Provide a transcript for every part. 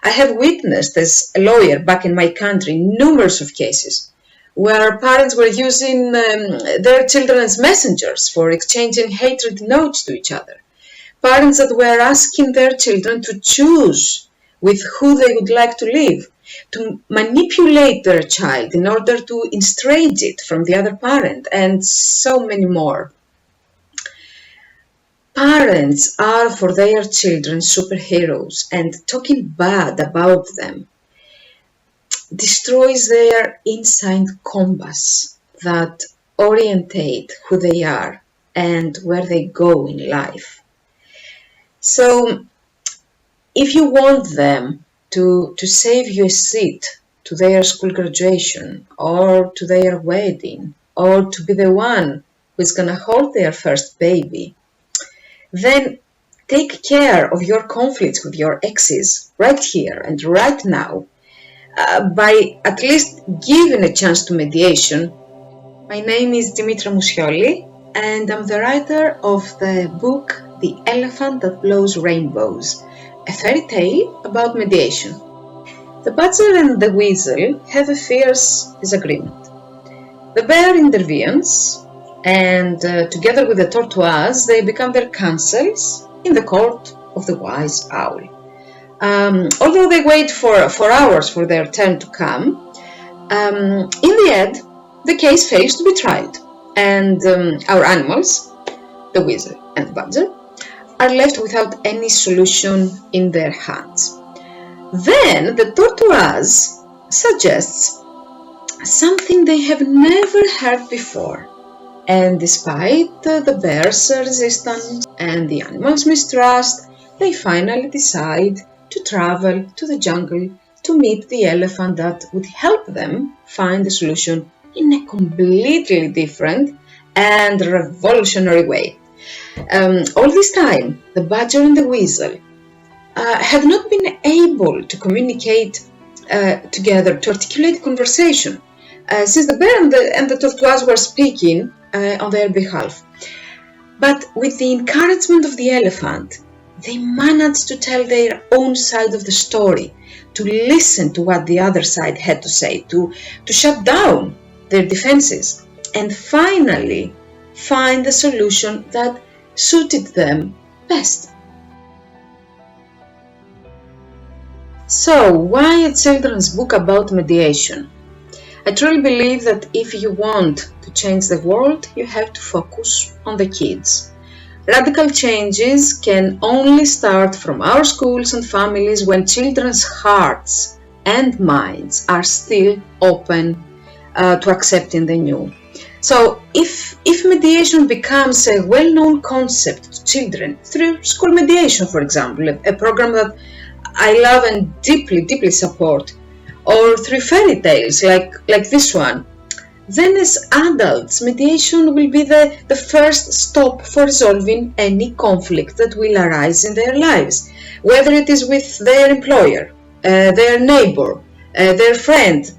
I have witnessed as a lawyer back in my country numerous of cases where parents were using their children as messengers for exchanging hatred notes to each other. Parents that were asking their children to choose with who they would like to live, to manipulate their child in order to estrange it from the other parent, and so many more. Parents are for their children superheroes, and talking bad about them destroys their inside compass that orientate who they are and where they go in life. So if you want them to save you a seat to their school graduation or to their wedding or to be the one who's going to hold their first baby, then take care of your conflicts with your exes right here and right now by at least giving a chance to mediation. My name is Dimitra Mousioli, and I'm the writer of the book The Elephant That Blows Rainbows, a fairy tale about mediation. The badger and the weasel have a fierce disagreement. The bear intervenes, and together with the tortoise, they become their counsels in the court of the wise owl. Although they wait for hours for their turn to come, in the end, the case fails to be tried, and our animals, the weasel and the badger, are left without any solution in their hands. Then the tortoise suggests something they have never heard before, and despite the bear's resistance and the animal's mistrust, they finally decide to travel to the jungle to meet the elephant that would help them find a solution in a completely different and revolutionary way. All this time, the badger and the weasel have not been able to communicate together, to articulate conversation, since the bear and the tortoise were speaking on their behalf. But with the encouragement of the elephant, they managed to tell their own side of the story, to listen to what the other side had to say, to shut down their defenses, and finally find a solution that suited them best. So, why a children's book about mediation? I truly believe that if you want to change the world, you have to focus on the kids. Radical changes can only start from our schools and families when children's hearts and minds are still open to accepting the new. So if mediation becomes a well-known concept to children through school mediation, for example, a program that I love and deeply support, or through fairy tales like this one, then as adults, mediation will be the first stop for resolving any conflict that will arise in their lives, whether it is with their employer, their neighbor, their friend,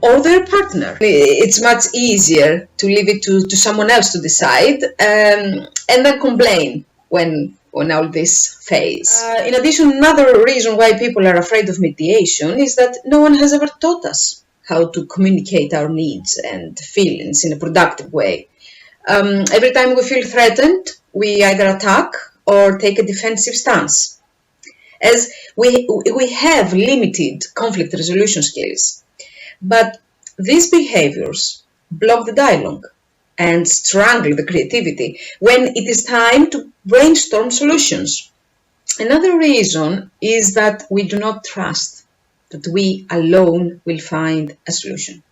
or their partner. It's much easier to leave it to someone else to decide and then complain when all this fails. In addition, another reason why people are afraid of mediation is that no one has ever taught us how to communicate our needs and feelings in a productive way. Every time we feel threatened, we either attack or take a defensive stance, as we have limited conflict resolution skills. But these behaviors block the dialogue and strangle the creativity when it is time to brainstorm solutions. Another reason is that we do not trust that we alone will find a solution.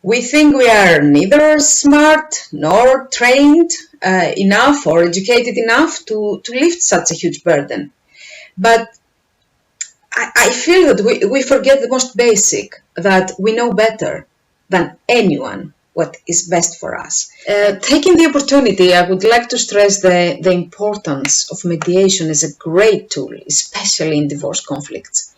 We think we are neither smart nor trained enough or educated enough to lift such a huge burden. But I feel that we forget the most basic, that we know better than anyone what is best for us. Taking the opportunity, I would like to stress the importance of mediation as a great tool, especially in divorce conflicts.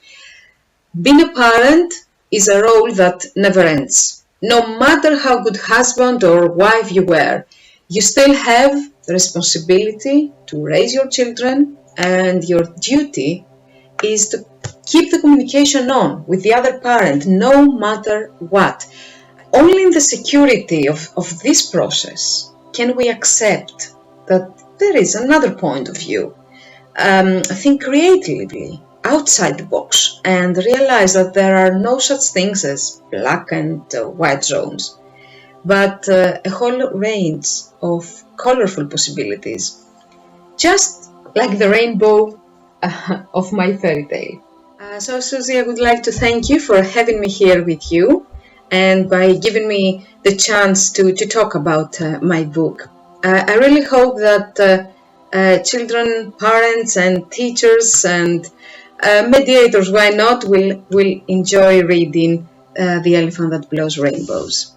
Being a parent is a role that never ends. No matter how good husband or wife you were, you still have the responsibility to raise your children, and your duty is to keep the communication on with the other parent, no matter what. Only in the security of this process can we accept that there is another point of view. Think creatively, outside the box, and realize that there are no such things as black and white zones, but a whole range of colorful possibilities, just like the rainbow of my fairy tale. So, Susie, I would like to thank you for having me here with you and by giving me the chance to talk about my book. I really hope that children, parents, and teachers and mediators, why not, will enjoy reading The Elephant That Blows Rainbows.